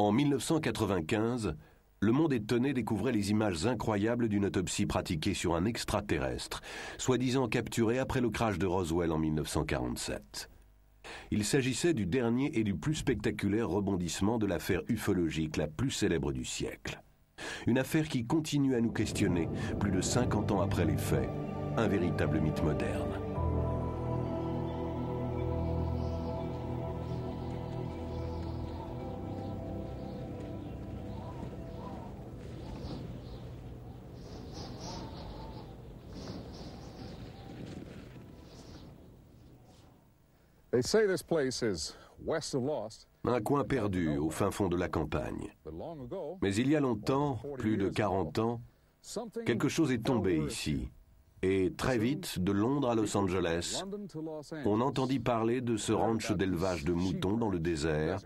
En 1995, le monde étonné découvrait les images incroyables d'une autopsie pratiquée sur un extraterrestre, soi-disant capturé après le crash de Roswell en 1947. Il s'agissait du dernier et du plus spectaculaire rebondissement de l'affaire ufologique la plus célèbre du siècle. Une affaire qui continue à nous questionner plus de 50 ans après les faits. Un véritable mythe moderne. Un coin perdu au fin fond de la campagne. Mais il y a longtemps, plus de 40 ans, quelque chose est tombé ici. Et très vite, de Londres à Los Angeles, on entendit parler de ce ranch d'élevage de moutons dans le désert,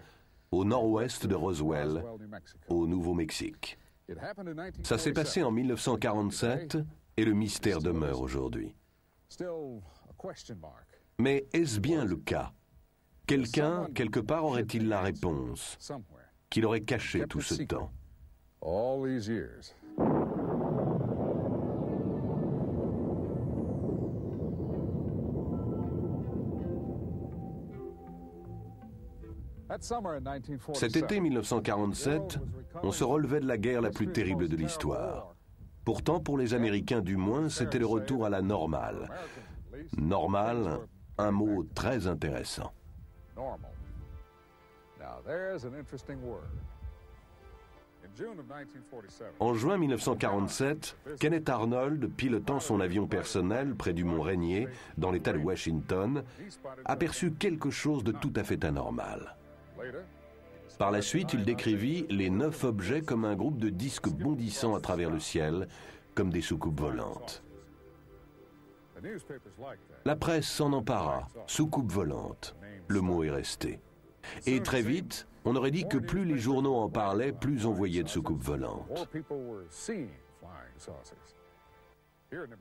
au nord-ouest de Roswell, au Nouveau-Mexique. Ça s'est passé en 1947 et le mystère demeure aujourd'hui. Mais est-ce bien le cas? Quelqu'un, quelque part, aurait-il la réponse qu'il aurait caché tout ce temps? Cet été 1947, on se relevait de la guerre la plus terrible de l'histoire. Pourtant, pour les Américains du moins, c'était le retour à la normale. Normale, un mot très intéressant. En juin 1947, Kenneth Arnold, pilotant son avion personnel près du mont Rainier, dans l'État de Washington, aperçut quelque chose de tout à fait anormal. Par la suite, il décrivit les 9 objets comme un groupe de disques bondissant à travers le ciel, comme des soucoupes volantes. La presse s'en empara, soucoupe volante. Le mot est resté. Et très vite, on aurait dit que plus les journaux en parlaient, plus on voyait de soucoupes volantes.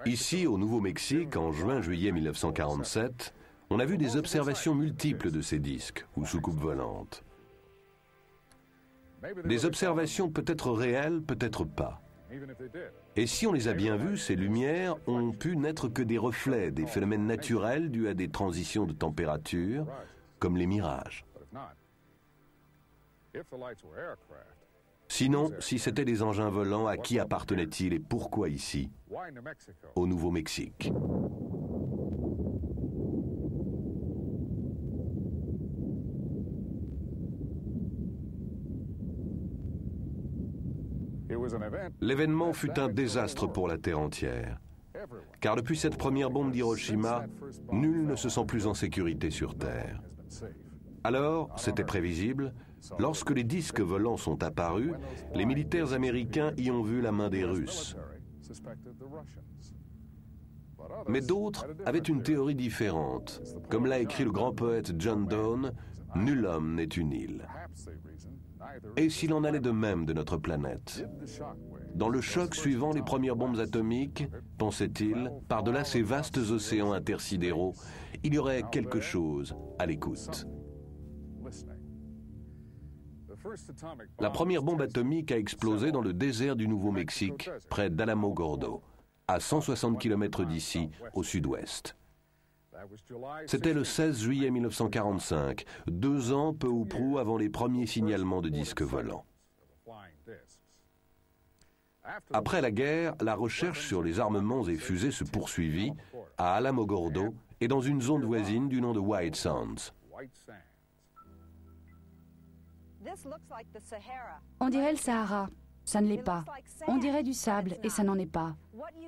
Ici, au Nouveau-Mexique, en juin-juillet 1947, on a vu des observations multiples de ces disques, ou soucoupes volantes. Des observations peut-être réelles, peut-être pas. Et si on les a bien vues, ces lumières ont pu n'être que des reflets, des phénomènes naturels dus à des transitions de température, comme les mirages. Sinon, si c'était des engins volants, à qui appartenaient-ils et pourquoi ici, au Nouveau-Mexique? L'événement fut un désastre pour la Terre entière. Car depuis cette première bombe d'Hiroshima, nul ne se sent plus en sécurité sur Terre. Alors, c'était prévisible, lorsque les disques volants sont apparus, les militaires américains y ont vu la main des Russes. Mais d'autres avaient une théorie différente. Comme l'a écrit le grand poète John Donne, « Nul homme n'est une île ». Et s'il en allait de même de notre planète? Dans le choc suivant les premières bombes atomiques, pensait-il, par-delà ces vastes océans intersidéraux, il y aurait quelque chose à l'écoute. La première bombe atomique a explosé dans le désert du Nouveau-Mexique, près d'Alamogordo, à 160 km d'ici, au sud-ouest. C'était le 16 juillet 1945, 2 ans peu ou prou avant les premiers signalements de disques volants. Après la guerre, la recherche sur les armements et fusées se poursuivit à Alamogordo et dans une zone voisine du nom de White Sands. On dirait le Sahara. Ça ne l'est pas. On dirait du sable et ça n'en est pas.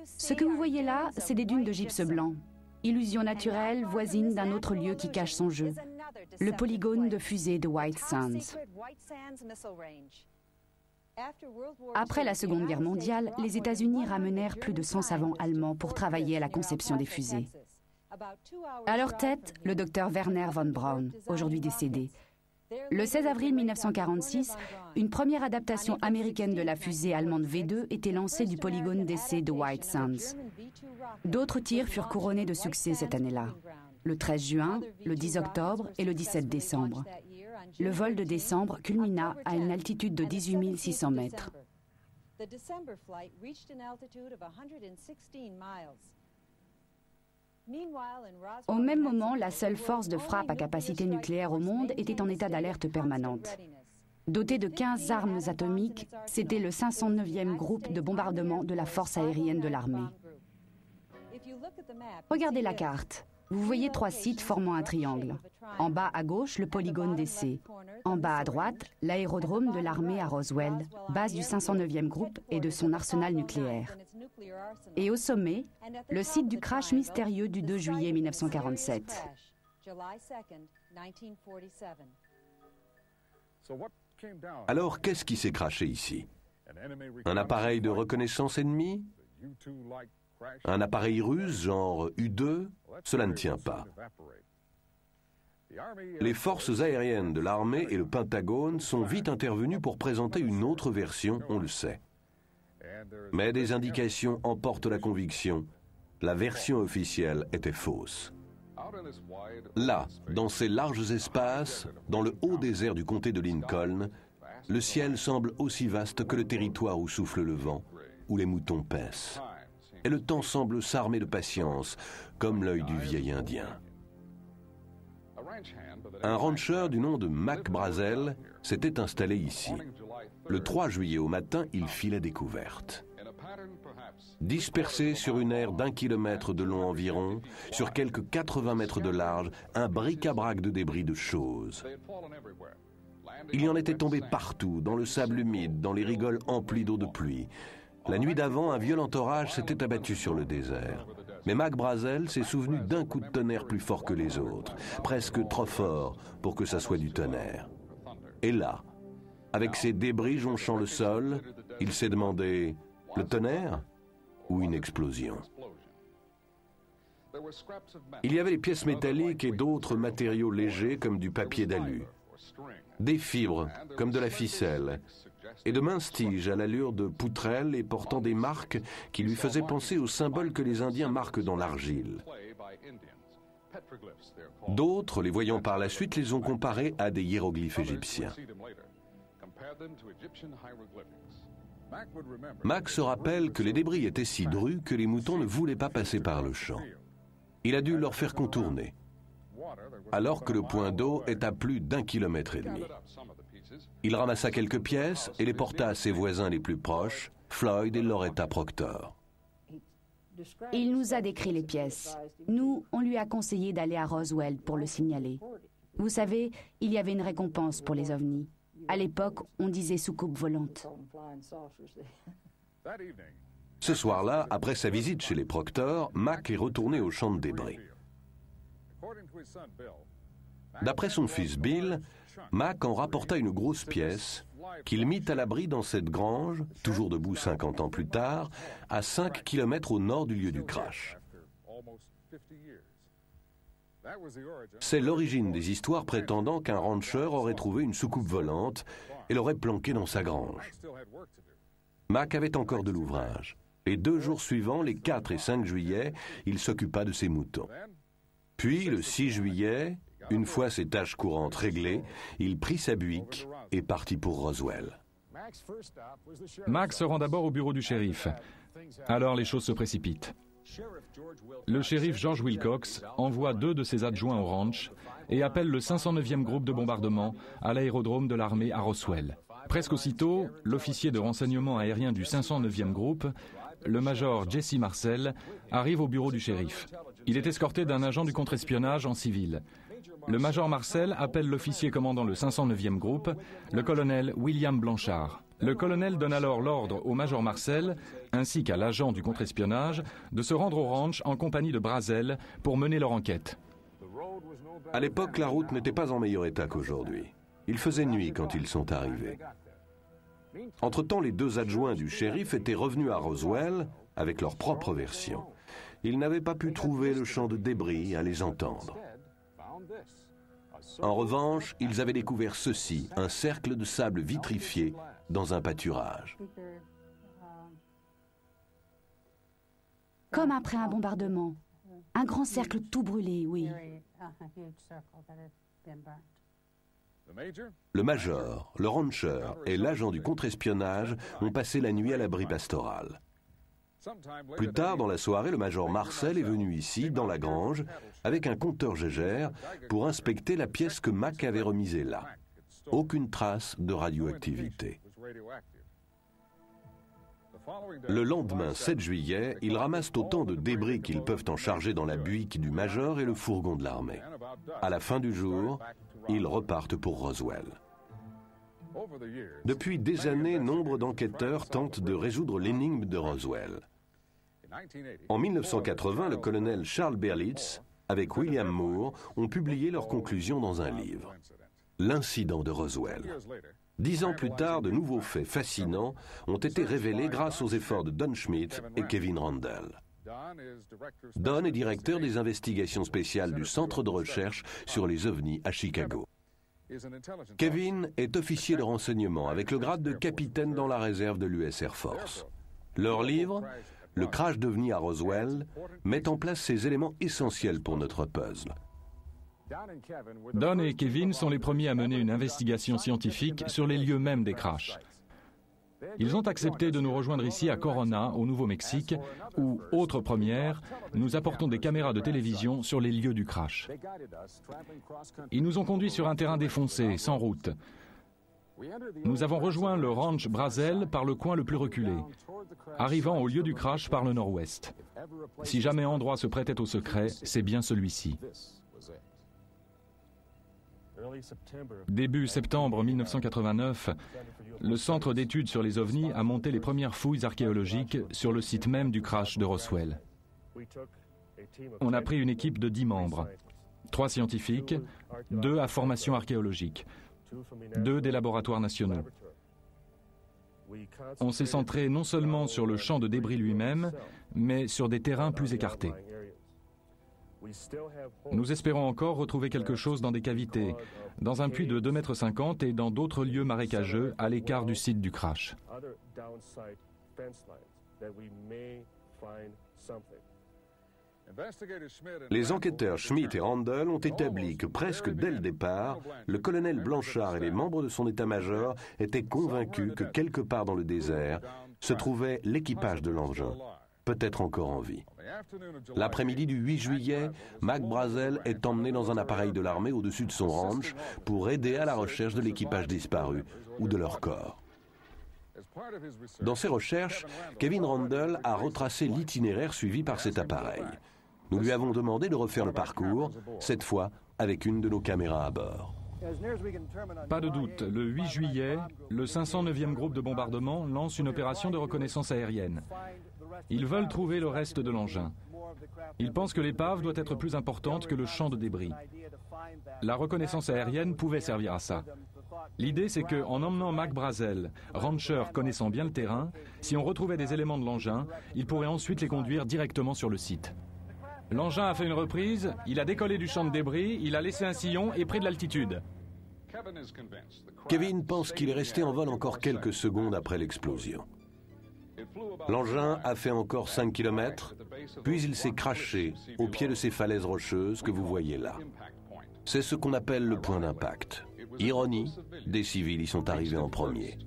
Ce que vous voyez là, c'est des dunes de gypse blanc. Illusion naturelle voisine d'un autre lieu qui cache son jeu. Le polygone de fusée de White Sands. Après la Seconde Guerre mondiale, les États-Unis ramenèrent plus de 100 savants allemands pour travailler à la conception des fusées. À leur tête, le docteur Werner von Braun, aujourd'hui décédé. Le 16 avril 1946, une première adaptation américaine de la fusée allemande V2 était lancée du polygone d'essai de White Sands. D'autres tirs furent couronnés de succès cette année-là, le 13 juin, le 10 octobre et le 17 décembre. Le vol de décembre culmina à une altitude de 18 600 mètres. Au même moment, la seule force de frappe à capacité nucléaire au monde était en état d'alerte permanente. Doté de 15 armes atomiques, c'était le 509e groupe de bombardement de la force aérienne de l'armée. Regardez la carte. Vous voyez 3 sites formant un triangle. En bas à gauche, le polygone d'essai. En bas à droite, l'aérodrome de l'armée à Roswell, base du 509e groupe et de son arsenal nucléaire. Et au sommet, le site du crash mystérieux du 2 juillet 1947. Alors, qu'est-ce qui s'est crashé ici? Un appareil de reconnaissance ennemi? Un appareil russe, genre U-2? Cela ne tient pas. Les forces aériennes de l'armée et le Pentagone sont vite intervenus pour présenter une autre version, on le sait. Mais des indications emportent la conviction. La version officielle était fausse. Là, dans ces larges espaces, dans le haut désert du comté de Lincoln, le ciel semble aussi vaste que le territoire où souffle le vent, où les moutons paissent. Et le temps semble s'armer de patience, comme l'œil du vieil Indien. Un rancher du nom de Mac Brazel s'était installé ici. Le 3 juillet au matin, il fit la découverte. Dispersé sur une aire d'1 kilomètre de long environ, sur quelques 80 mètres de large, un bric-à-brac de débris de choses. Il y en était tombé partout, dans le sable humide, dans les rigoles emplies d'eau de pluie. La nuit d'avant, un violent orage s'était abattu sur le désert. Mais Mac Brazel s'est souvenu d'un coup de tonnerre plus fort que les autres, presque trop fort pour que ça soit du tonnerre. Et là, avec ces débris jonchant le sol, il s'est demandé, le tonnerre ou une explosion? Il y avait des pièces métalliques et d'autres matériaux légers comme du papier d'alu, des fibres comme de la ficelle, et de minces tiges à l'allure de poutrelles et portant des marques qui lui faisaient penser aux symboles que les Indiens marquent dans l'argile. D'autres, les voyant par la suite, les ont comparés à des hiéroglyphes égyptiens. Mac se rappelle que les débris étaient si drus que les moutons ne voulaient pas passer par le champ. Il a dû leur faire contourner, alors que le point d'eau est à plus d'1,5 kilomètre. Il ramassa quelques pièces et les porta à ses voisins les plus proches, Floyd et Loretta Proctor. Il nous a décrit les pièces. Nous, on lui a conseillé d'aller à Roswell pour le signaler. Vous savez, il y avait une récompense pour les ovnis. À l'époque, on disait soucoupe volante. Ce soir-là, après sa visite chez les Proctor, Mac est retourné au champ de débris. D'après son fils Bill, Mac en rapporta une grosse pièce qu'il mit à l'abri dans cette grange, toujours debout 50 ans plus tard, à 5 kilomètres au nord du lieu du crash. C'est l'origine des histoires prétendant qu'un rancher aurait trouvé une soucoupe volante et l'aurait planquée dans sa grange. Mac avait encore de l'ouvrage. Les 2 jours suivants, les 4 et 5 juillet, il s'occupa de ses moutons. Puis, le 6 juillet, une fois ses tâches courantes réglées, il prit sa buick et partit pour Roswell. Mac se rend d'abord au bureau du shérif. Alors les choses se précipitent. Le shérif George Wilcox envoie 2 de ses adjoints au ranch et appelle le 509e groupe de bombardement à l'aérodrome de l'armée à Roswell. Presque aussitôt, l'officier de renseignement aérien du 509e groupe, le major Jesse Marcel, arrive au bureau du shérif. Il est escorté d'un agent du contre-espionnage en civil. Le major Marcel appelle l'officier commandant le 509e groupe, le colonel William Blanchard. Le colonel donne alors l'ordre au major Marcel, ainsi qu'à l'agent du contre-espionnage, de se rendre au ranch en compagnie de Brazel pour mener leur enquête. À l'époque, la route n'était pas en meilleur état qu'aujourd'hui. Il faisait nuit quand ils sont arrivés. Entre-temps, les 2 adjoints du shérif étaient revenus à Roswell avec leur propre version. Ils n'avaient pas pu trouver le champ de débris à les entendre. En revanche, ils avaient découvert ceci, un cercle de sable vitrifié dans un pâturage. Comme après un bombardement. Un grand cercle tout brûlé, oui. Le major, le rancher et l'agent du contre-espionnage ont passé la nuit à l'abri pastoral. Plus tard dans la soirée, le major Marcel est venu ici, dans la grange, avec un compteur Geiger pour inspecter la pièce que Mac avait remisée là. Aucune trace de radioactivité. Le lendemain, 7 juillet, ils ramassent autant de débris qu'ils peuvent en charger dans la buick du major et le fourgon de l'armée. À la fin du jour, ils repartent pour Roswell. Depuis des années, nombre d'enquêteurs tentent de résoudre l'énigme de Roswell. En 1980, le colonel Charles Berlitz, avec William Moore, ont publié leurs conclusions dans un livre. L'incident de Roswell. 10 ans plus tard, de nouveaux faits fascinants ont été révélés grâce aux efforts de Don Schmitt et Kevin Randle. Don est directeur des investigations spéciales du Centre de recherche sur les ovnis à Chicago. Kevin est officier de renseignement avec le grade de capitaine dans la réserve de l'US Air Force. Leur livre, Le crash d'ovnis à Roswell, met en place ces éléments essentiels pour notre puzzle. Don et Kevin sont les premiers à mener une investigation scientifique sur les lieux mêmes des crashs. Ils ont accepté de nous rejoindre ici à Corona, au Nouveau-Mexique, où, autre première, nous apportons des caméras de télévision sur les lieux du crash. Ils nous ont conduits sur un terrain défoncé, sans route. Nous avons rejoint le ranch Brazel par le coin le plus reculé, arrivant au lieu du crash par le nord-ouest. Si jamais endroit se prêtait au secret, c'est bien celui-ci. Début septembre 1989, le Centre d'études sur les ovnis a monté les premières fouilles archéologiques sur le site même du crash de Roswell. On a pris une équipe de 10 membres, 3 scientifiques, 2 à formation archéologique, 2 des laboratoires nationaux. On s'est centré non seulement sur le champ de débris lui-même, mais sur des terrains plus écartés. Nous espérons encore retrouver quelque chose dans des cavités, dans un puits de 2,50 m et dans d'autres lieux marécageux à l'écart du site du crash. Les enquêteurs Schmitt et Randle ont établi que presque dès le départ, le colonel Blanchard et les membres de son état-major étaient convaincus que quelque part dans le désert se trouvait l'équipage de l'engin, peut-être encore en vie. L'après-midi du 8 juillet, Mac Brazel est emmené dans un appareil de l'armée au-dessus de son ranch pour aider à la recherche de l'équipage disparu ou de leur corps. Dans ses recherches, Kevin Randle a retracé l'itinéraire suivi par cet appareil. Nous lui avons demandé de refaire le parcours, cette fois avec une de nos caméras à bord. Pas de doute, le 8 juillet, le 509e groupe de bombardement lance une opération de reconnaissance aérienne. Ils veulent trouver le reste de l'engin. Ils pensent que l'épave doit être plus importante que le champ de débris. La reconnaissance aérienne pouvait servir à ça. L'idée, c'est qu'en emmenant Mac Brazel, rancher connaissant bien le terrain, si on retrouvait des éléments de l'engin, il pourrait ensuite les conduire directement sur le site. L'engin a fait une reprise, il a décollé du champ de débris, il a laissé un sillon et pris de l'altitude. Kevin pense qu'il est resté en vol encore quelques secondes après l'explosion. L'engin a fait encore 5 km, puis il s'est crashé au pied de ces falaises rocheuses que vous voyez là. C'est ce qu'on appelle le point d'impact. Ironie, des civils y sont arrivés en premier.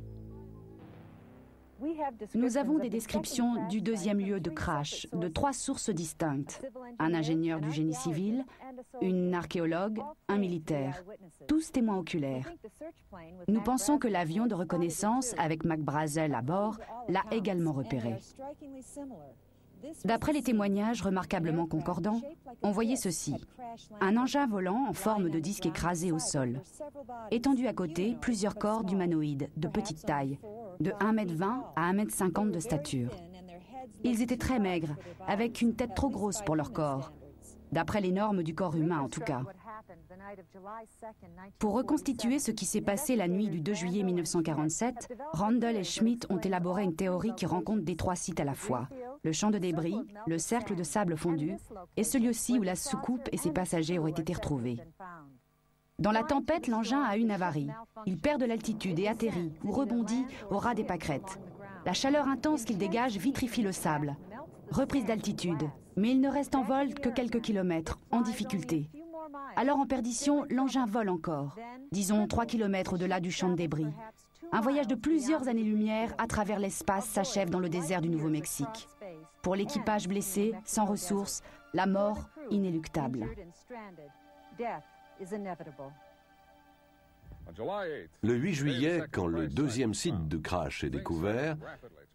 Nous avons des descriptions du deuxième lieu de crash de 3 sources distinctes. Un ingénieur du génie civil, une archéologue, un militaire, tous témoins oculaires. Nous pensons que l'avion de reconnaissance avec Mac Brazel à bord l'a également repéré. D'après les témoignages remarquablement concordants, on voyait ceci. Un engin volant en forme de disque écrasé au sol. Étendu à côté, plusieurs corps d'humanoïdes de petite taille, de 1,20 m à 1,50 m de stature. Ils étaient très maigres, avec une tête trop grosse pour leur corps. D'après les normes du corps humain en tout cas. Pour reconstituer ce qui s'est passé la nuit du 2 juillet 1947, Randle et Schmitt ont élaboré une théorie qui rencontre des 3 sites à la fois. Le champ de débris, le cercle de sable fondu et ce lieu-ci où la soucoupe et ses passagers auraient été retrouvés. Dans la tempête, l'engin a une avarie. Il perd de l'altitude et atterrit ou rebondit au ras des pâquerettes. La chaleur intense qu'il dégage vitrifie le sable. Reprise d'altitude, mais il ne reste en vol que quelques kilomètres, en difficulté. Alors en perdition, l'engin vole encore, disons 3 km au-delà du champ de débris. Un voyage de plusieurs années-lumière à travers l'espace s'achève dans le désert du Nouveau-Mexique. Pour l'équipage blessé, sans ressources, la mort inéluctable. Le 8 juillet, quand le deuxième site de crash est découvert,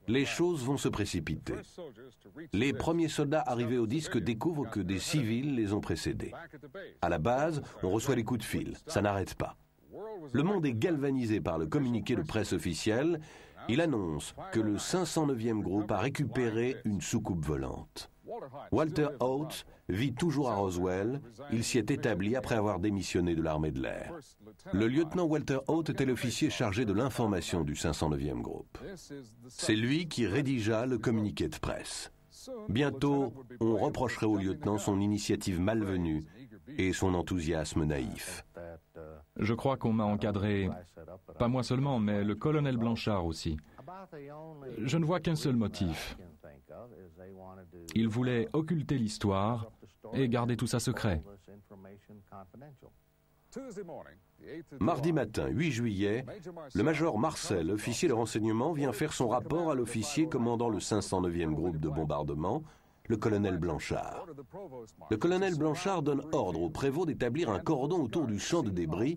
les choses vont se précipiter. Les premiers soldats arrivés au disque découvrent que des civils les ont précédés. À la base, on reçoit des coups de fil, ça n'arrête pas. Le monde est galvanisé par le communiqué de presse officiel. Il annonce que le 509e groupe a récupéré une soucoupe volante. Walter Haut vit toujours à Roswell. Il s'y est établi après avoir démissionné de l'armée de l'air. Le lieutenant Walter Haut était l'officier chargé de l'information du 509e groupe. C'est lui qui rédigea le communiqué de presse. Bientôt, on reprocherait au lieutenant son initiative malvenue et son enthousiasme naïf. Je crois qu'on m'a encadré, pas moi seulement, mais le colonel Blanchard aussi. Je ne vois qu'un seul motif. Il voulait occulter l'histoire et garder tout ça secret. Mardi matin, 8 juillet, le major Marcel, officier de renseignement, vient faire son rapport à l'officier commandant le 509e groupe de bombardement, le colonel Blanchard. Le colonel Blanchard donne ordre au prévôt d'établir un cordon autour du champ de débris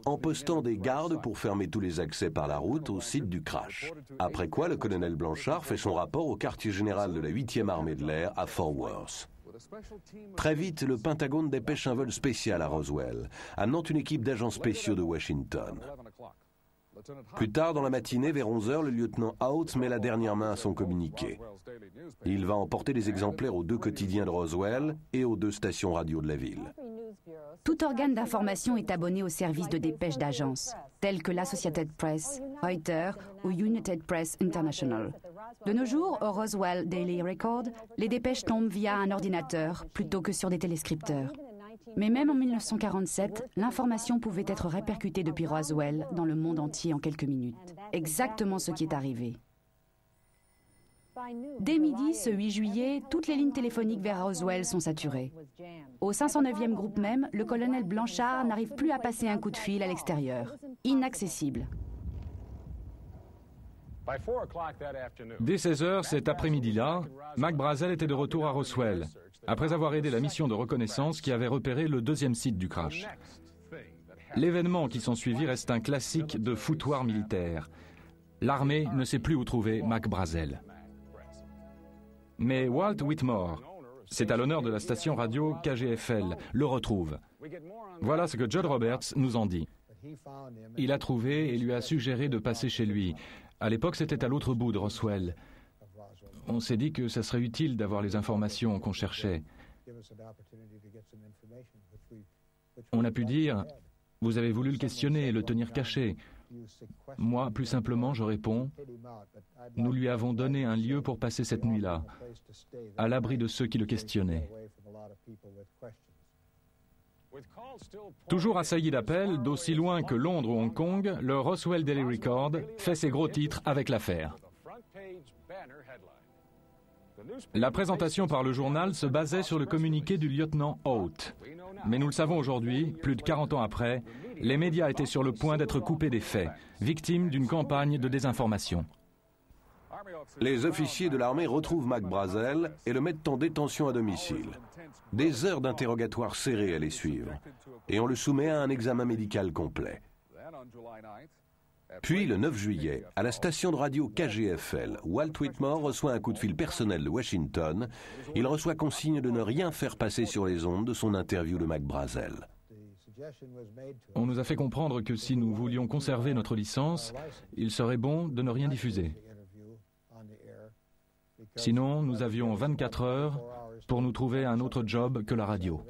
en postant des gardes pour fermer tous les accès par la route au site du crash. Après quoi, le colonel Blanchard fait son rapport au quartier général de la 8e armée de l'air à Fort Worth. Très vite, le Pentagone dépêche un vol spécial à Roswell, amenant une équipe d'agents spéciaux de Washington. Plus tard dans la matinée, vers 11h, le lieutenant Haut met la dernière main à son communiqué. Il va emporter des exemplaires aux 2 quotidiens de Roswell et aux 2 stations radio de la ville. Tout organe d'information est abonné aux services de dépêche d'agence, tels que l'Associated Press, Reuters ou United Press International. De nos jours, au Roswell Daily Record, les dépêches tombent via un ordinateur plutôt que sur des téléscripteurs. Mais même en 1947, l'information pouvait être répercutée depuis Roswell dans le monde entier en quelques minutes. Exactement ce qui est arrivé. Dès midi, ce 8 juillet, toutes les lignes téléphoniques vers Roswell sont saturées. Au 509e groupe même, le colonel Blanchard n'arrive plus à passer un coup de fil à l'extérieur. Inaccessible. Dès 16h cet après-midi-là, Mac Brazel était de retour à Roswell, après avoir aidé la mission de reconnaissance qui avait repéré le 2e site du crash. L'événement qui s'ensuivit reste un classique de foutoir militaire. L'armée ne sait plus où trouver Mac Brazel. Mais Walt Whitmore, c'est à l'honneur de la station radio KGFL, le retrouve. Voilà ce que Judd Roberts nous en dit. Il a trouvé et lui a suggéré de passer chez lui. À l'époque, c'était à l'autre bout de Roswell. On s'est dit que ça serait utile d'avoir les informations qu'on cherchait. On a pu dire, vous avez voulu le questionner et le tenir caché. Moi, plus simplement, je réponds, nous lui avons donné un lieu pour passer cette nuit-là, à l'abri de ceux qui le questionnaient. Toujours assailli d'appels, d'aussi loin que Londres ou Hong Kong, le Roswell Daily Record fait ses gros titres avec l'affaire. La présentation par le journal se basait sur le communiqué du lieutenant Haut. Mais nous le savons aujourd'hui, plus de 40 ans après, les médias étaient sur le point d'être coupés des faits, victimes d'une campagne de désinformation. Les officiers de l'armée retrouvent Mac Brazel et le mettent en détention à domicile. Des heures d'interrogatoire serrées allaient suivre, et on le soumet à un examen médical complet. Puis, le 9 juillet, à la station de radio KGFL, Walt Whitmore reçoit un coup de fil personnel de Washington. Il reçoit consigne de ne rien faire passer sur les ondes de son interview de Mac Brazel. On nous a fait comprendre que si nous voulions conserver notre licence, il serait bon de ne rien diffuser. Sinon, nous avions 24 heures pour nous trouver un autre job que la radio.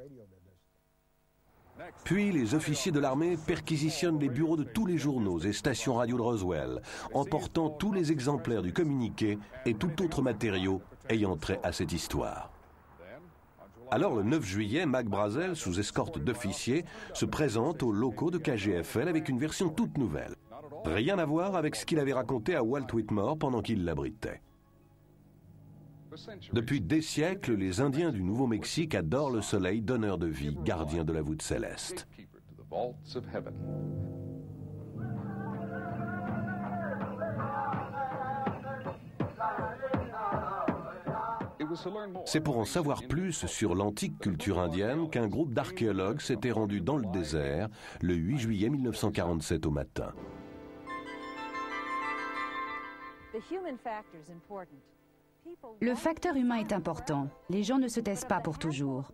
Puis, les officiers de l'armée perquisitionnent les bureaux de tous les journaux et stations radio de Roswell, emportant tous les exemplaires du communiqué et tout autre matériau ayant trait à cette histoire. Alors, le 9 juillet, Mac Brazel, sous escorte d'officiers, se présente aux locaux de KGFL avec une version toute nouvelle. Rien à voir avec ce qu'il avait raconté à Walt Whitmore pendant qu'il l'abritait. Depuis des siècles, les Indiens du Nouveau-Mexique adorent le soleil, donneur de vie, gardien de la voûte céleste. C'est pour en savoir plus sur l'antique culture indienne qu'un groupe d'archéologues s'était rendu dans le désert le 8 juillet 1947 au matin. Le facteur humain est important. Les gens ne se taisent pas pour toujours.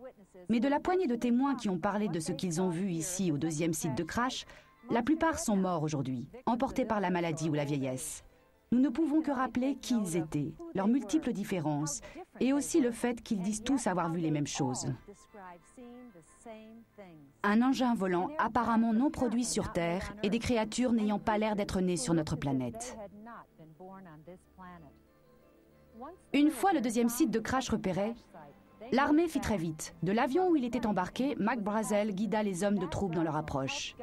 Mais de la poignée de témoins qui ont parlé de ce qu'ils ont vu ici au 2e site de crash, la plupart sont morts aujourd'hui, emportés par la maladie ou la vieillesse. Nous ne pouvons que rappeler qui ils étaient, leurs multiples différences, et aussi le fait qu'ils disent tous avoir vu les mêmes choses. Un engin volant apparemment non produit sur Terre et des créatures n'ayant pas l'air d'être nées sur notre planète. Une fois le 2e site de crash repéré, l'armée fit très vite. De l'avion où il était embarqué, Mac Brazel guida les hommes de troupes dans leur approche.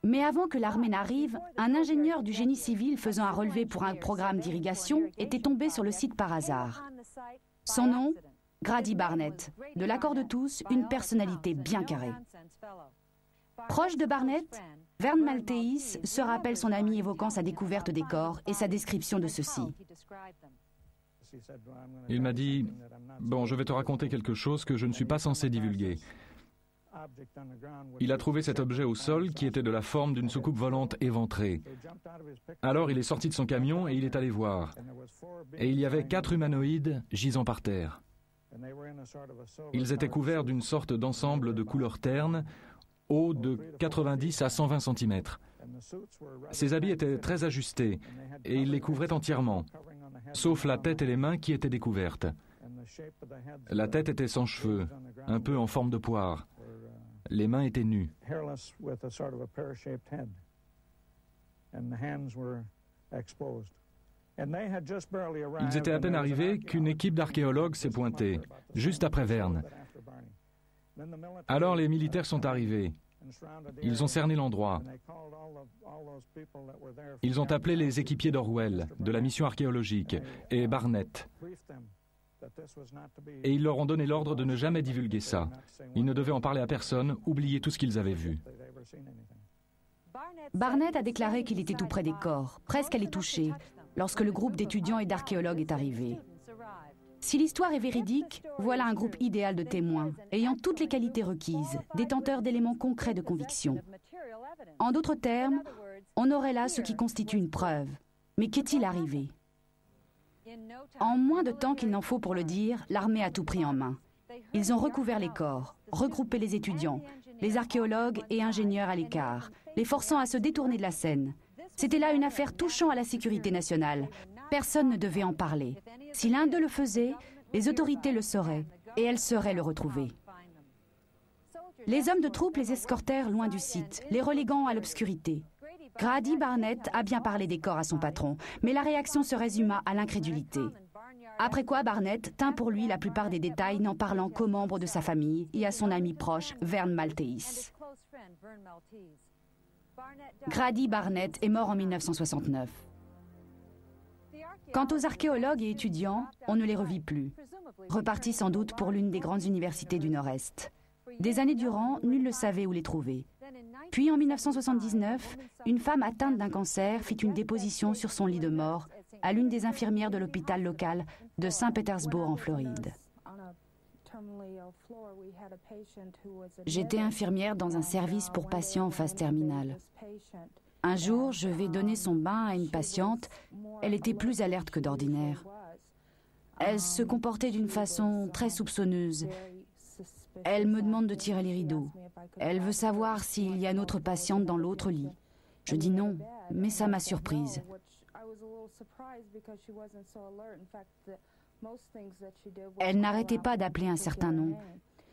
Mais avant que l'armée n'arrive, un ingénieur du génie civil faisant un relevé pour un programme d'irrigation était tombé sur le site par hasard. Son nom, Grady Barnett. De l'accord de tous, une personnalité bien carrée. Proche de Barnett, Vern Maltese se rappelle son ami évoquant sa découverte des corps et sa description de ceux-ci. Il m'a dit « Bon, je vais te raconter quelque chose que je ne suis pas censé divulguer. » Il a trouvé cet objet au sol qui était de la forme d'une soucoupe volante éventrée. Alors il est sorti de son camion et il est allé voir. Et il y avait 4 humanoïdes gisant par terre. Ils étaient couverts d'une sorte d'ensemble de couleur terne, haut de 90 à 120 cm. Ces habits étaient très ajustés et ils les couvraient entièrement, sauf la tête et les mains qui étaient découvertes. La tête était sans cheveux, un peu en forme de poire. Les mains étaient nues. Ils étaient à peine arrivés qu'une équipe d'archéologues s'est pointée, juste après Vern. Alors les militaires sont arrivés. Ils ont cerné l'endroit. Ils ont appelé les équipiers d'Orwell, de la mission archéologique, et Barnett. Et ils leur ont donné l'ordre de ne jamais divulguer ça. Ils ne devaient en parler à personne, oublier tout ce qu'ils avaient vu. Barnett a déclaré qu'il était tout près des corps, presque à les toucher, lorsque le groupe d'étudiants et d'archéologues est arrivé. Si l'histoire est véridique, voilà un groupe idéal de témoins, ayant toutes les qualités requises, détenteurs d'éléments concrets de conviction. En d'autres termes, on aurait là ce qui constitue une preuve. Mais qu'est-il arrivé ? En moins de temps qu'il n'en faut pour le dire, l'armée a tout pris en main. Ils ont recouvert les corps, regroupé les étudiants, les archéologues et ingénieurs à l'écart, les forçant à se détourner de la scène. C'était là une affaire touchant à la sécurité nationale. Personne ne devait en parler. Si l'un d'eux le faisait, les autorités le sauraient, et elles sauraient le retrouver. Les hommes de troupe les escortèrent loin du site, les reléguant à l'obscurité. Grady Barnett a bien parlé des corps à son patron, mais la réaction se résuma à l'incrédulité. Après quoi, Barnett tint pour lui la plupart des détails, n'en parlant qu'aux membres de sa famille et à son ami proche, Vern Maltese. Grady Barnett est mort en 1969. Quant aux archéologues et étudiants, on ne les revit plus. Repartis sans doute pour l'une des grandes universités du Nord-Est. Des années durant, nul ne savait où les trouver. Puis en 1979, une femme atteinte d'un cancer fit une déposition sur son lit de mort à l'une des infirmières de l'hôpital local de Saint-Pétersbourg en Floride. J'étais infirmière dans un service pour patients en phase terminale. Un jour, je vais donner son bain à une patiente. Elle était plus alerte que d'ordinaire. Elle se comportait d'une façon très soupçonneuse. Elle me demande de tirer les rideaux. Elle veut savoir s'il y a une autre patiente dans l'autre lit. Je dis non, mais ça m'a surprise. Elle n'arrêtait pas d'appeler un certain nom.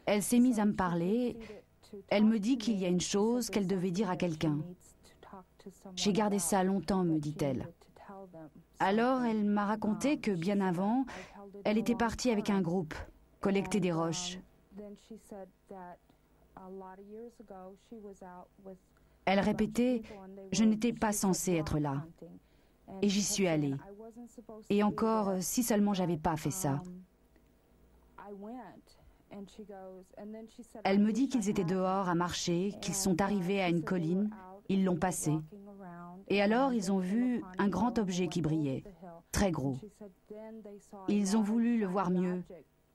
Elle s'est mise à me parler. Elle me dit qu'il y a une chose qu'elle devait dire à quelqu'un. J'ai gardé ça longtemps, me dit-elle. Alors, elle m'a raconté que bien avant, elle était partie avec un groupe, collecter des roches. Elle répétait « Je n'étais pas censée être là ». Et j'y suis allée. Et encore, si seulement j'avais pas fait ça. Elle me dit qu'ils étaient dehors à marcher, qu'ils sont arrivés à une colline, ils l'ont passé. Et alors, ils ont vu un grand objet qui brillait, très gros. Ils ont voulu le voir mieux.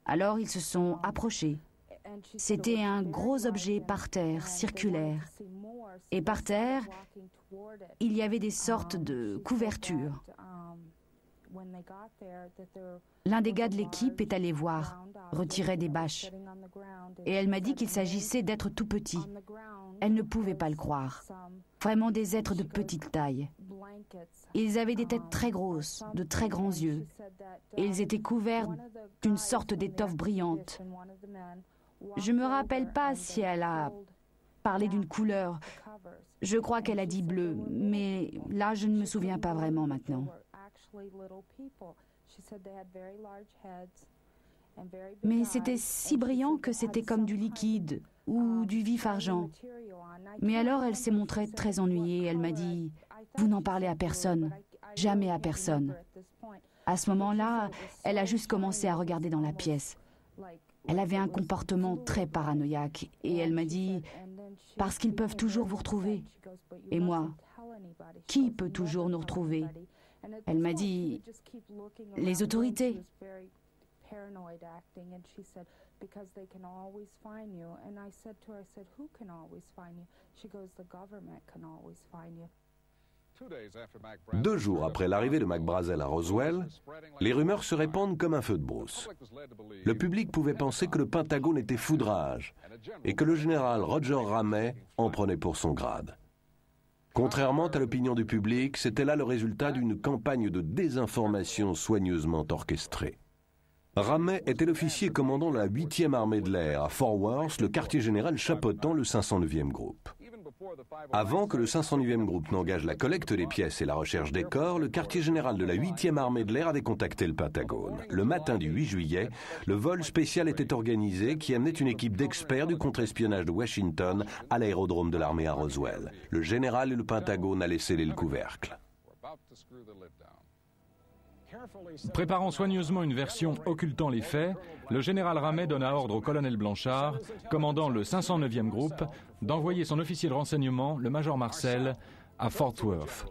Alors, ils se sont approchés. C'était un gros objet par terre, circulaire. Et par terre, il y avait des sortes de couvertures. L'un des gars de l'équipe est allé voir, retirer des bâches. Et elle m'a dit qu'il s'agissait d'êtres tout petits. Elle ne pouvait pas le croire. Vraiment des êtres de petite taille. Ils avaient des têtes très grosses, de très grands yeux. Et ils étaient couverts d'une sorte d'étoffe brillante. Je ne me rappelle pas si elle a parlé d'une couleur. Je crois qu'elle a dit bleu, mais là, je ne me souviens pas vraiment maintenant. Mais c'était si brillant que c'était comme du liquide ou du vif argent. Mais alors elle s'est montrée très ennuyée. Elle m'a dit « Vous n'en parlez à personne, jamais à personne ». À ce moment-là, elle a juste commencé à regarder dans la pièce. Elle avait un comportement très paranoïaque et elle m'a dit « Parce qu'ils peuvent toujours vous retrouver ». Et moi, qui peut toujours nous retrouver ? Elle m'a dit « Les autorités ». Deux jours après l'arrivée de Mac Brazel à Roswell, les rumeurs se répandent comme un feu de brousse. Le public pouvait penser que le Pentagone était foudrage et que le général Roger Ramey en prenait pour son grade. Contrairement à l'opinion du public, c'était là le résultat d'une campagne de désinformation soigneusement orchestrée. Ramey était l'officier commandant la 8e armée de l'air à Fort Worth, le quartier général chapeautant le 509e groupe. Avant que le 509e groupe n'engage la collecte des pièces et la recherche des corps, le quartier général de la 8e armée de l'air avait contacté le Pentagone. Le matin du 8 juillet, le vol spécial était organisé qui amenait une équipe d'experts du contre-espionnage de Washington à l'aérodrome de l'armée à Roswell. Le général et le Pentagone allaient sceller le couvercle. Préparant soigneusement une version occultant les faits, le général Ramey donna ordre au colonel Blanchard, commandant le 509e groupe, d'envoyer son officier de renseignement, le major Marcel, à Fort Worth.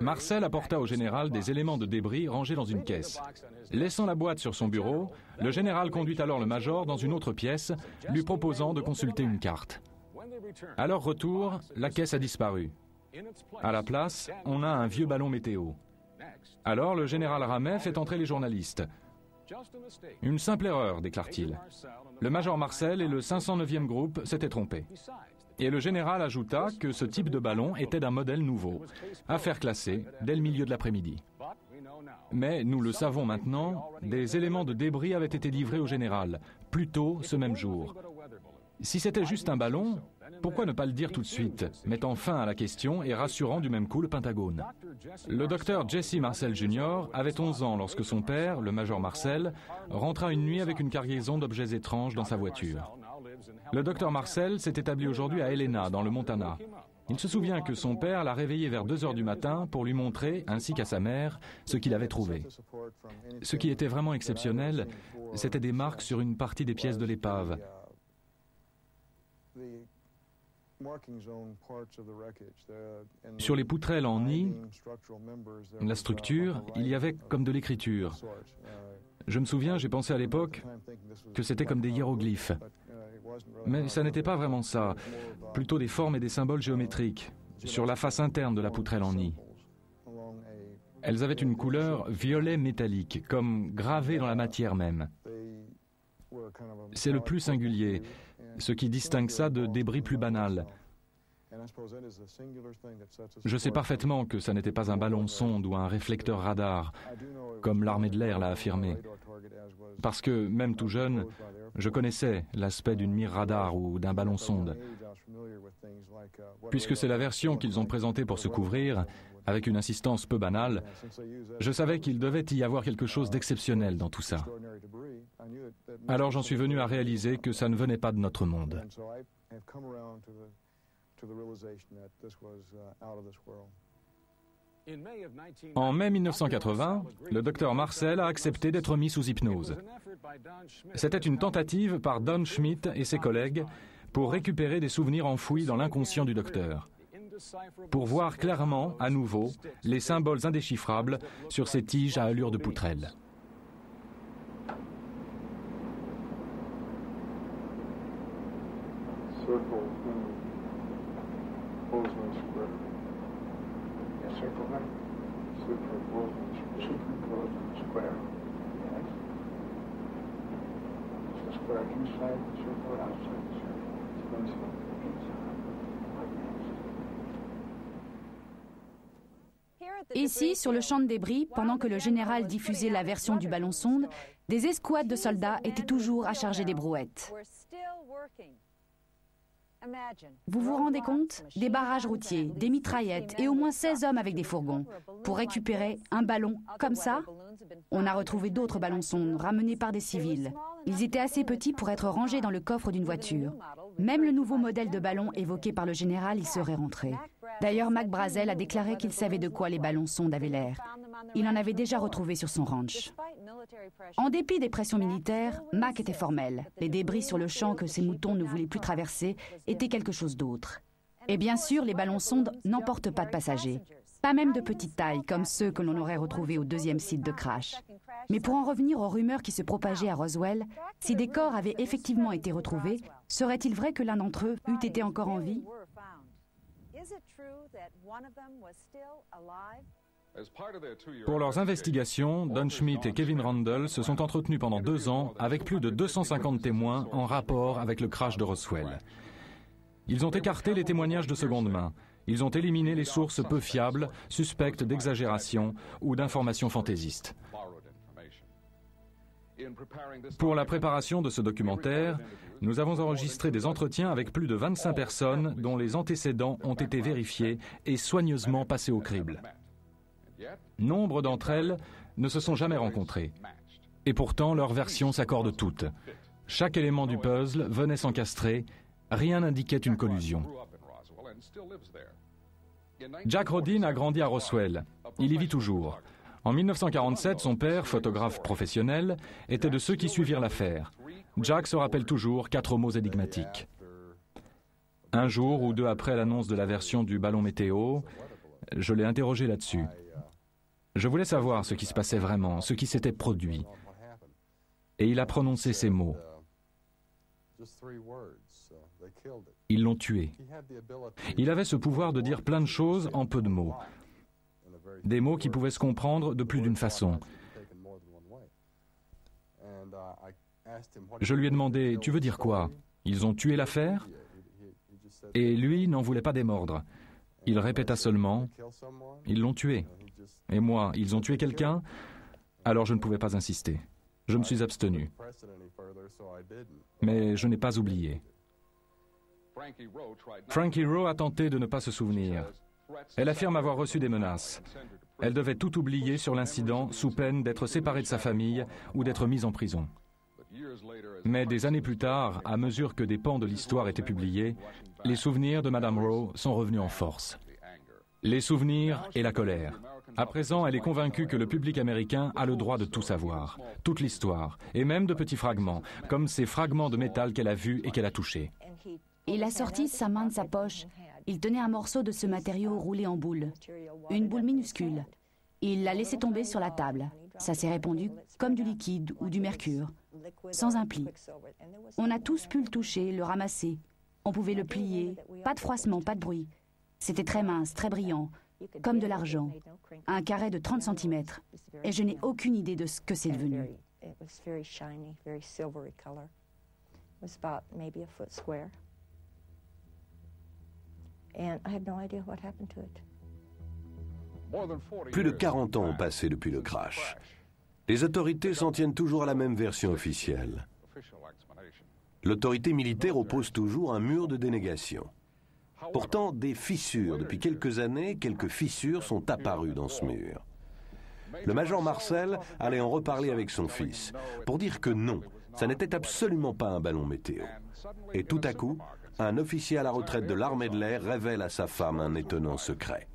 Marcel apporta au général des éléments de débris rangés dans une caisse. Laissant la boîte sur son bureau, le général conduit alors le major dans une autre pièce, lui proposant de consulter une carte. À leur retour, la caisse a disparu. À la place, on a un vieux ballon météo. Alors le général Ramey fait entrer les journalistes. « Une simple erreur », déclare-t-il. Le major Marcel et le 509e groupe s'étaient trompés. Et le général ajouta que ce type de ballon était d'un modèle nouveau, à faire classer dès le milieu de l'après-midi. Mais, nous le savons maintenant, des éléments de débris avaient été livrés au général, plus tôt ce même jour. Si c'était juste un ballon, pourquoi ne pas le dire tout de suite, mettant fin à la question et rassurant du même coup le Pentagone? Le docteur Jesse Marcel Jr. avait 11 ans lorsque son père, le major Marcel, rentra une nuit avec une cargaison d'objets étranges dans sa voiture. Le docteur Marcel s'est établi aujourd'hui à Helena, dans le Montana. Il se souvient que son père l'a réveillé vers 2 heures du matin pour lui montrer, ainsi qu'à sa mère, ce qu'il avait trouvé. Ce qui était vraiment exceptionnel, c'était des marques sur une partie des pièces de l'épave. Sur les poutrelles en nid, la structure, il y avait comme de l'écriture. Je me souviens, j'ai pensé à l'époque que c'était comme des hiéroglyphes. Mais ça n'était pas vraiment ça, plutôt des formes et des symboles géométriques, sur la face interne de la poutrelle en nid. Elles avaient une couleur violet métallique, comme gravée dans la matière même. C'est le plus singulier, ce qui distingue ça de débris plus banals. Je sais parfaitement que ça n'était pas un ballon sonde ou un réflecteur radar, comme l'armée de l'air l'a affirmé. Parce que, même tout jeune, je connaissais l'aspect d'une mire radar ou d'un ballon sonde. Puisque c'est la version qu'ils ont présentée pour se couvrir, avec une insistance peu banale, je savais qu'il devait y avoir quelque chose d'exceptionnel dans tout ça. Alors j'en suis venu à réaliser que ça ne venait pas de notre monde. En mai 1980, le docteur Marcel a accepté d'être mis sous hypnose. C'était une tentative par Don Schmitt et ses collègues pour récupérer des souvenirs enfouis dans l'inconscient du docteur, pour voir clairement, à nouveau, les symboles indéchiffrables sur ces tiges à allure de poutrelle. Ici, sur le champ de débris, pendant que le général diffusait la version du ballon-sonde, des escouades de soldats étaient toujours à charger des brouettes. Vous vous rendez compte? Des barrages routiers, des mitraillettes et au moins 16 hommes avec des fourgons. Pour récupérer un ballon comme ça? On a retrouvé d'autres ballons-sondes ramenés par des civils. Ils étaient assez petits pour être rangés dans le coffre d'une voiture. Même le nouveau modèle de ballon évoqué par le général y serait rentré. D'ailleurs, Mac Brazel a déclaré qu'il savait de quoi les ballons-sondes avaient l'air. Il en avait déjà retrouvé sur son ranch. En dépit des pressions militaires, Mac était formel. Les débris sur le champ que ses moutons ne voulaient plus traverser étaient quelque chose d'autre. Et bien sûr, les ballons-sondes n'emportent pas de passagers. Pas même de petite taille, comme ceux que l'on aurait retrouvés au deuxième site de crash. Mais pour en revenir aux rumeurs qui se propageaient à Roswell, si des corps avaient effectivement été retrouvés, serait-il vrai que l'un d'entre eux eût été encore en vie? Pour leurs investigations, Don Schmitt et Kevin Randle se sont entretenus pendant 2 ans avec plus de 250 témoins en rapport avec le crash de Roswell. Ils ont écarté les témoignages de seconde main. Ils ont éliminé les sources peu fiables, suspectes d'exagération ou d'informations fantaisistes. Pour la préparation de ce documentaire, nous avons enregistré des entretiens avec plus de 25 personnes dont les antécédents ont été vérifiés et soigneusement passés au crible. Nombre d'entre elles ne se sont jamais rencontrées. Et pourtant, leurs versions s'accordent toutes. Chaque élément du puzzle venait s'encastrer, rien n'indiquait une collusion. Jack Rodin a grandi à Roswell. Il y vit toujours. En 1947, son père, photographe professionnel, était de ceux qui suivirent l'affaire. Jack se rappelle toujours 4 mots énigmatiques. Un jour ou 2 après l'annonce de la version du ballon météo, je l'ai interrogé là-dessus. Je voulais savoir ce qui se passait vraiment, ce qui s'était produit. Et il a prononcé ces mots. Ils l'ont tué. Il avait ce pouvoir de dire plein de choses en peu de mots. Des mots qui pouvaient se comprendre de plus d'une façon. Je lui ai demandé, tu veux dire quoi? Ils ont tué l'affaire? Et lui n'en voulait pas démordre. Il répéta seulement, ils l'ont tué. Et moi, ils ont tué quelqu'un? Alors je ne pouvais pas insister. Je me suis abstenu. Mais je n'ai pas oublié. Frankie Rowe a tenté de ne pas se souvenir. Elle affirme avoir reçu des menaces. Elle devait tout oublier sur l'incident sous peine d'être séparée de sa famille ou d'être mise en prison. Mais des années plus tard, à mesure que des pans de l'histoire étaient publiés, les souvenirs de Madame Rowe sont revenus en force. Les souvenirs et la colère. À présent, elle est convaincue que le public américain a le droit de tout savoir, toute l'histoire, et même de petits fragments, comme ces fragments de métal qu'elle a vus et qu'elle a touchés. Il a sorti sa main de sa poche. Il tenait un morceau de ce matériau roulé en boule, une boule minuscule. Il l'a laissé tomber sur la table. Ça s'est répandu comme du liquide ou du mercure, sans un pli. On a tous pu le toucher, le ramasser. On pouvait le plier, pas de froissement, pas de bruit. C'était très mince, très brillant, comme de l'argent. Un carré de 30 cm. Et je n'ai aucune idée de ce que c'est devenu. Plus de 40 ans ont passé depuis le crash. Les autorités s'en tiennent toujours à la même version officielle. L'autorité militaire oppose toujours un mur de dénégation. Pourtant, des fissures, depuis quelques années, quelques fissures sont apparues dans ce mur. Le major Marcel allait en reparler avec son fils, pour dire que non, ça n'était absolument pas un ballon météo. Et tout à coup, un officier à la retraite de l'armée de l'air révèle à sa femme un étonnant secret.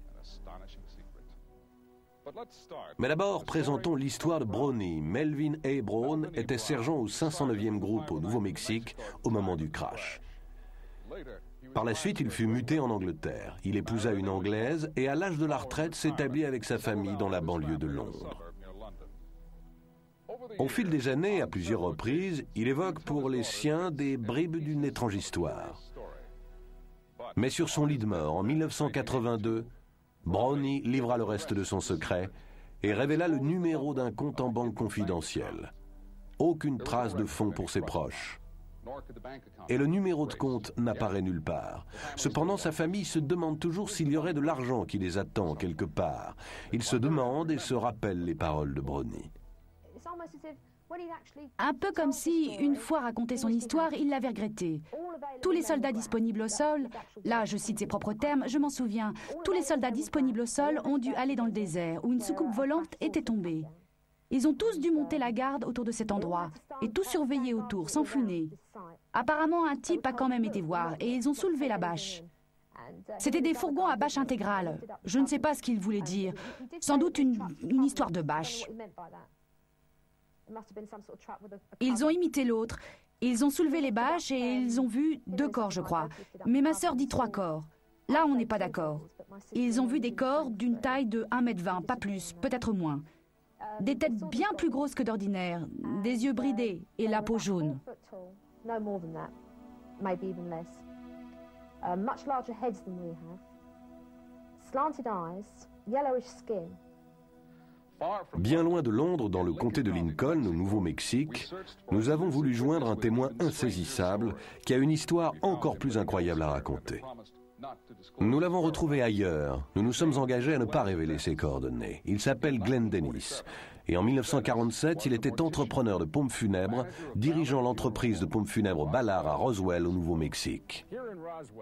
Mais d'abord, présentons l'histoire de Brownie. Melvin A. Brown était sergent au 509e groupe au Nouveau-Mexique au moment du crash. Par la suite, il fut muté en Angleterre. Il épousa une Anglaise et à l'âge de la retraite s'établit avec sa famille dans la banlieue de Londres. Au fil des années, à plusieurs reprises, il évoque pour les siens des bribes d'une étrange histoire. Mais sur son lit de mort, en 1982, Brownie livra le reste de son secret et révéla le numéro d'un compte en banque confidentiel. Aucune trace de fonds pour ses proches. Et le numéro de compte n'apparaît nulle part. Cependant, sa famille se demande toujours s'il y aurait de l'argent qui les attend quelque part. Ils se demandent et se rappellent les paroles de Brownie. Un peu comme si, une fois raconté son histoire, il l'avait regretté. Tous les soldats disponibles au sol, là je cite ses propres termes, je m'en souviens, tous les soldats disponibles au sol ont dû aller dans le désert où une soucoupe volante était tombée. Ils ont tous dû monter la garde autour de cet endroit et tout surveiller autour, sans funer. Apparemment, un type a quand même été voir et ils ont soulevé la bâche. C'était des fourgons à bâche intégrale. Je ne sais pas ce qu'il voulait dire. Sans doute une histoire de bâche. Ils ont imité l'autre. Ils ont soulevé les bâches et ils ont vu 2 corps, je crois. Mais ma sœur dit 3 corps. Là, on n'est pas d'accord. Ils ont vu des corps d'une taille de 1,20 m, pas plus, peut-être moins. Des têtes bien plus grosses que d'ordinaire, des yeux bridés et la peau jaune. Bien loin de Londres, dans le comté de Lincoln, au Nouveau-Mexique, nous avons voulu joindre un témoin insaisissable qui a une histoire encore plus incroyable à raconter. Nous l'avons retrouvé ailleurs. Nous nous sommes engagés à ne pas révéler ses coordonnées. Il s'appelle Glenn Dennis. Et en 1947, il était entrepreneur de pompes funèbres, dirigeant l'entreprise de pompes funèbres Ballard à Roswell, au Nouveau-Mexique.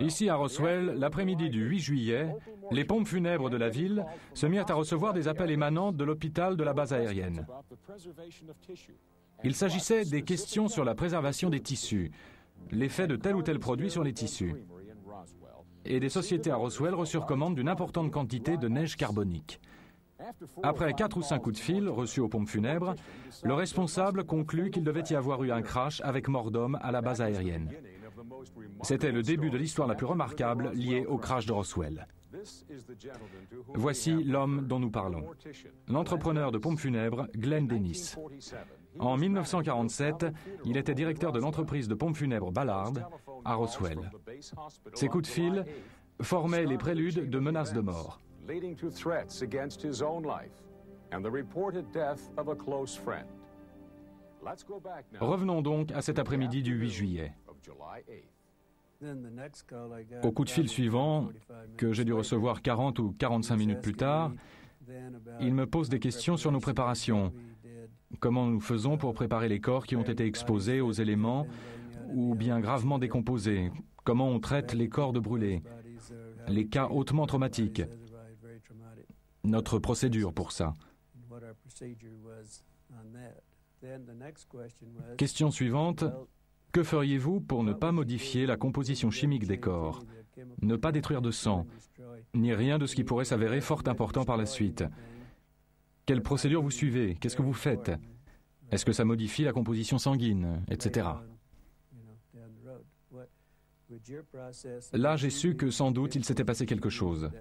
Ici à Roswell, l'après-midi du 8 juillet, les pompes funèbres de la ville se mirent à recevoir des appels émanant de l'hôpital de la base aérienne. Il s'agissait des questions sur la préservation des tissus, l'effet de tel ou tel produit sur les tissus. Et des sociétés à Roswell reçurent commande d'une importante quantité de neige carbonique. Après 4 ou 5 coups de fil reçus aux pompes funèbres, le responsable conclut qu'il devait y avoir eu un crash avec mort d'homme à la base aérienne. C'était le début de l'histoire la plus remarquable liée au crash de Roswell. Voici l'homme dont nous parlons. L'entrepreneur de pompes funèbres, Glenn Dennis. En 1947, il était directeur de l'entreprise de pompes funèbres Ballard à Roswell. Ces coups de fil formaient les préludes de menaces de mort. Revenons donc à cet après-midi du 8 juillet. Au coup de fil suivant, que j'ai dû recevoir 40 ou 45 minutes plus tard, il me pose des questions sur nos préparations. Comment nous faisons pour préparer les corps qui ont été exposés aux éléments ou bien gravement décomposés? Comment on traite les corps de brûlés? Les cas hautement traumatiques. Notre procédure pour ça. Question suivante. Que feriez-vous pour ne pas modifier la composition chimique des corps, ne pas détruire de sang, ni rien de ce qui pourrait s'avérer fort important par la suite? Quelle procédure vous suivez? Qu'est-ce que vous faites? Est-ce que ça modifie la composition sanguine, etc. Là, j'ai su que sans doute il s'était passé quelque chose,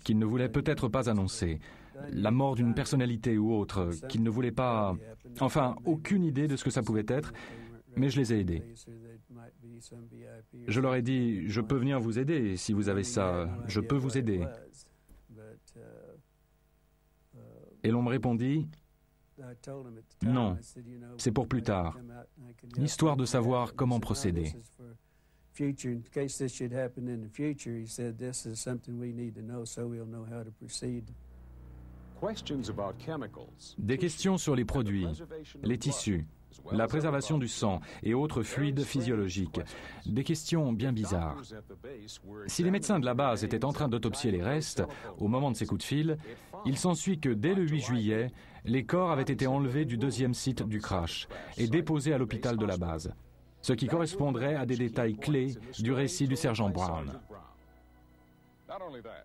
qu'il ne voulait peut-être pas annoncer. La mort d'une personnalité ou autre, qu'il ne voulait pas... Enfin, aucune idée de ce que ça pouvait être, mais je les ai aidés. Je leur ai dit, je peux venir vous aider si vous avez ça, je peux vous aider. Et l'on me répondit, non, c'est pour plus tard, histoire de savoir comment procéder. Des questions sur les produits, les tissus, la préservation du sang et autres fluides physiologiques. Des questions bien bizarres. Si les médecins de la base étaient en train d'autopsier les restes, au moment de ces coups de fil, il s'ensuit que dès le 8 juillet, les corps avaient été enlevés du 2e site du crash et déposés à l'hôpital de la base, ce qui correspondrait à des détails clés du récit du sergent Brown.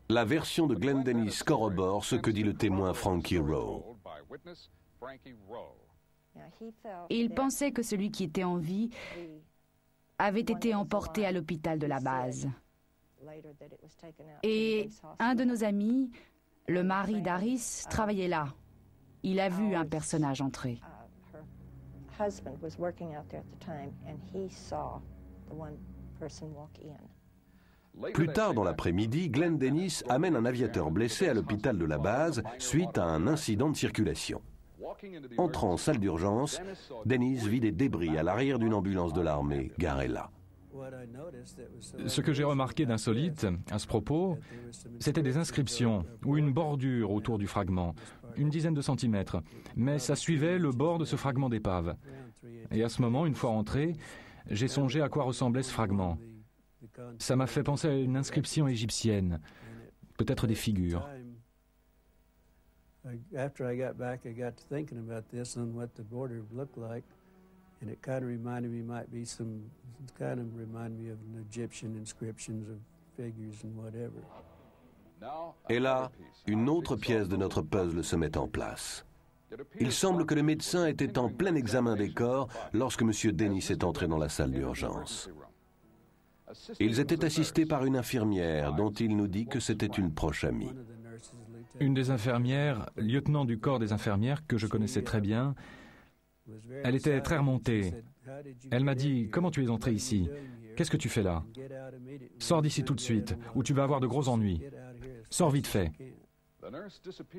La version de Glenn Dennis corrobore ce que dit le témoin Frankie Rowe. Il pensait que celui qui était en vie avait été emporté à l'hôpital de la base. Et un de nos amis, le mari d'Aris, travaillait là. Il a vu un personnage entrer. Plus tard dans l'après-midi, Glenn Dennis amène un aviateur blessé à l'hôpital de la base suite à un incident de circulation. Entrant en salle d'urgence, Dennis vit des débris à l'arrière d'une ambulance de l'armée garée là. Ce que j'ai remarqué d'insolite à ce propos, c'était des inscriptions ou une bordure autour du fragment, une dizaine de centimètres, mais ça suivait le bord de ce fragment d'épave. Et à ce moment, une fois rentré, j'ai songé à quoi ressemblait ce fragment. Ça m'a fait penser à une inscription égyptienne, peut-être des figures. After I got back, I got to thinking about this and what the border looked like, and it kind of reminded me, might be some, kind of remind me of an Egyptian inscriptions of figures and whatever. Et là, une autre pièce de notre puzzle se met en place. Il semble que le médecin était en plein examen des corps lorsque M. Dennis est entré dans la salle d'urgence. Ils étaient assistés par une infirmière dont il nous dit que c'était une proche amie. Une des infirmières, lieutenant du corps des infirmières que je connaissais très bien, elle était très remontée. Elle m'a dit « Comment tu es entré ici? Qu'est-ce que tu fais là? Sors d'ici tout de suite, ou tu vas avoir de gros ennuis. Sors vite fait. »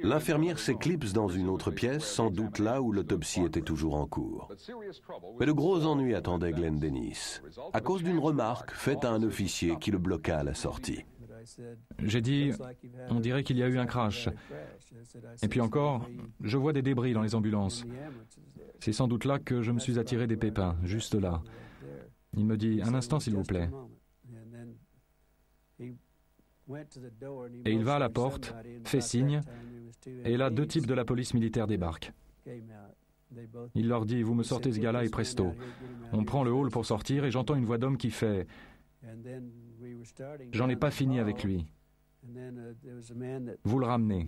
L'infirmière s'éclipse dans une autre pièce, sans doute là où l'autopsie était toujours en cours. Mais de gros ennuis attendaient Glenn Dennis, à cause d'une remarque faite à un officier qui le bloqua à la sortie. J'ai dit « On dirait qu'il y a eu un crash. » Et puis encore, je vois des débris dans les ambulances. C'est sans doute là que je me suis attiré des pépins, juste là. Il me dit « Un instant, s'il vous plaît. » Et il va à la porte, fait signe, et là, 2 types de la police militaire débarquent. Il leur dit « Vous me sortez ce gars-là et presto. » On prend le hall pour sortir et j'entends une voix d'homme qui fait « J'en ai pas fini avec lui. Vous le ramenez. »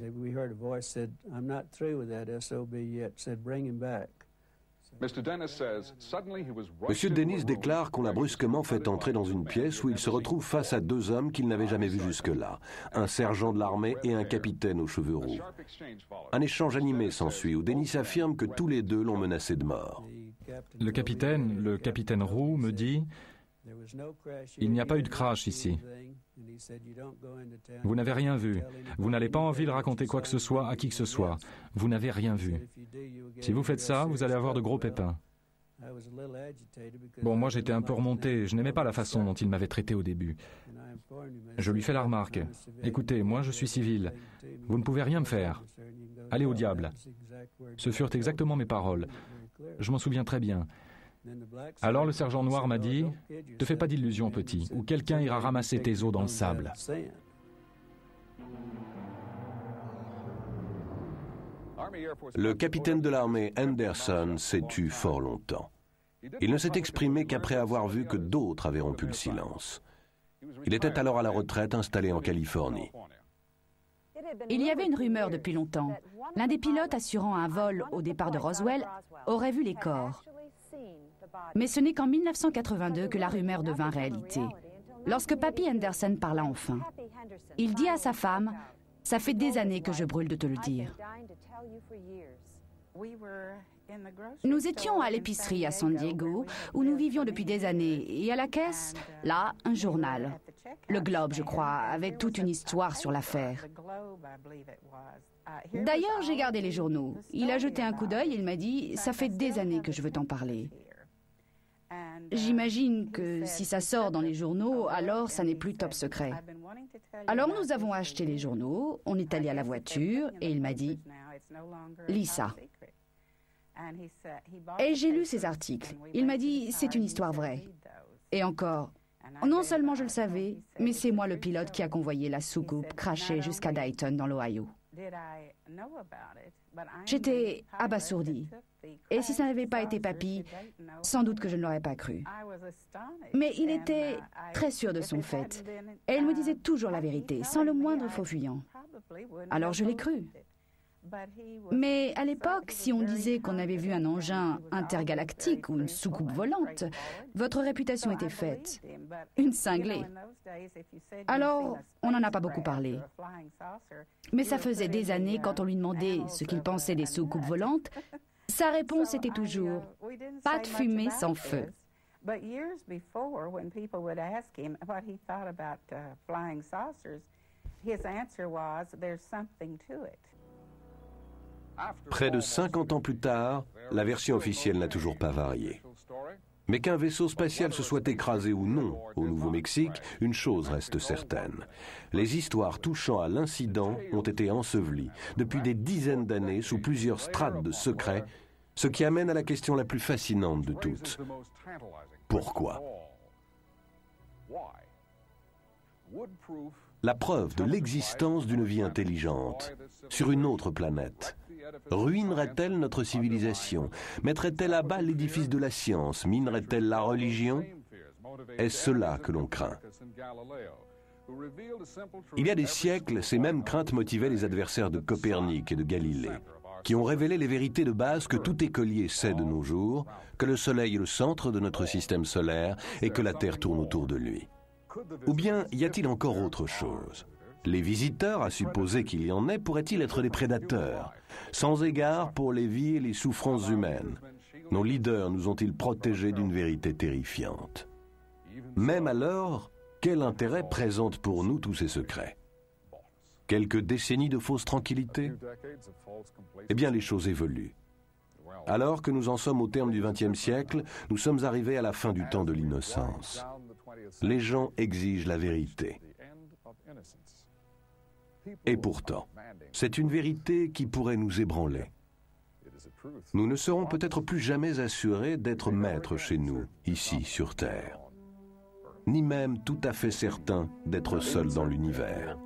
Monsieur Dennis déclare qu'on l'a brusquement fait entrer dans une pièce où il se retrouve face à 2 hommes qu'il n'avait jamais vus jusque-là, un sergent de l'armée et un capitaine aux cheveux roux. Un échange animé s'ensuit où Dennis affirme que tous les 2 l'ont menacé de mort. Le capitaine roux me dit « Il n'y a pas eu de crash ici. Vous n'avez rien vu. Vous n'allez pas en ville raconter quoi que ce soit à qui que ce soit. Vous n'avez rien vu. Si vous faites ça, vous allez avoir de gros pépins. » Bon, moi j'étais un peu remonté. Je n'aimais pas la façon dont il m'avait traité au début. Je lui fais la remarque. « Écoutez, moi je suis civil. Vous ne pouvez rien me faire. Allez au diable. » Ce furent exactement mes paroles. Je m'en souviens très bien. Alors le sergent noir m'a dit « Te fais pas d'illusions, petit, ou quelqu'un ira ramasser tes os dans le sable. » Le capitaine de l'armée Anderson s'est tu fort longtemps. Il ne s'est exprimé qu'après avoir vu que d'autres avaient rompu le silence. Il était alors à la retraite installé en Californie. Il y avait une rumeur depuis longtemps. L'un des pilotes assurant un vol au départ de Roswell aurait vu les corps. Mais ce n'est qu'en 1982 que la rumeur devint réalité. Lorsque Papy Henderson parla enfin, il dit à sa femme « Ça fait des années que je brûle de te le dire. » Nous étions à l'épicerie à San Diego, où nous vivions depuis des années, et à la caisse, là, un journal. Le Globe, je crois, avec toute une histoire sur l'affaire. D'ailleurs, j'ai gardé les journaux. Il a jeté un coup d'œil et il m'a dit « Ça fait des années que je veux t'en parler. » J'imagine que si ça sort dans les journaux, alors ça n'est plus top secret. Alors nous avons acheté les journaux, on est allé à la voiture et il m'a dit « Lis ça. » Et j'ai lu ces articles. Il m'a dit « C'est une histoire vraie. » Et encore, non seulement je le savais, mais c'est moi le pilote qui a convoyé la soucoupe crashée jusqu'à Dayton dans l'Ohio. J'étais abasourdie. Et si ça n'avait pas été papy, sans doute que je ne l'aurais pas cru. Mais il était très sûr de son fait. Et il me disait toujours la vérité, sans le moindre faux fuyant. Alors je l'ai cru. Mais à l'époque, si on disait qu'on avait vu un engin intergalactique ou une soucoupe volante, votre réputation était faite. Une cinglée. Alors, on n'en a pas beaucoup parlé. Mais ça faisait des années, quand on lui demandait ce qu'il pensait des soucoupes volantes, sa réponse était toujours « pas de fumée sans feu ». Près de 50 ans plus tard, la version officielle n'a toujours pas varié. Mais qu'un vaisseau spatial se soit écrasé ou non au Nouveau-Mexique, une chose reste certaine. Les histoires touchant à l'incident ont été ensevelies depuis des dizaines d'années sous plusieurs strates de secrets, ce qui amène à la question la plus fascinante de toutes. Pourquoi ? La preuve de l'existence d'une vie intelligente sur une autre planète ruinerait-elle notre civilisation? Mettrait-elle à bas l'édifice de la science? Minerait-elle la religion? Est-ce cela que l'on craint? Il y a des siècles, ces mêmes craintes motivaient les adversaires de Copernic et de Galilée, qui ont révélé les vérités de base que tout écolier sait de nos jours, que le Soleil est le centre de notre système solaire et que la Terre tourne autour de lui. Ou bien y a-t-il encore autre chose? Les visiteurs, à supposer qu'il y en ait, pourraient-ils être des prédateurs, sans égard pour les vies et les souffrances humaines? Nos leaders nous ont-ils protégés d'une vérité terrifiante? Même alors, quel intérêt présentent pour nous tous ces secrets? Quelques décennies de fausse tranquillité? Eh bien, les choses évoluent. Alors que nous en sommes au terme du XXe siècle, nous sommes arrivés à la fin du temps de l'innocence. Les gens exigent la vérité. Et pourtant, c'est une vérité qui pourrait nous ébranler. Nous ne serons peut-être plus jamais assurés d'être maîtres chez nous, ici sur Terre, ni même tout à fait certains d'être seuls dans l'univers.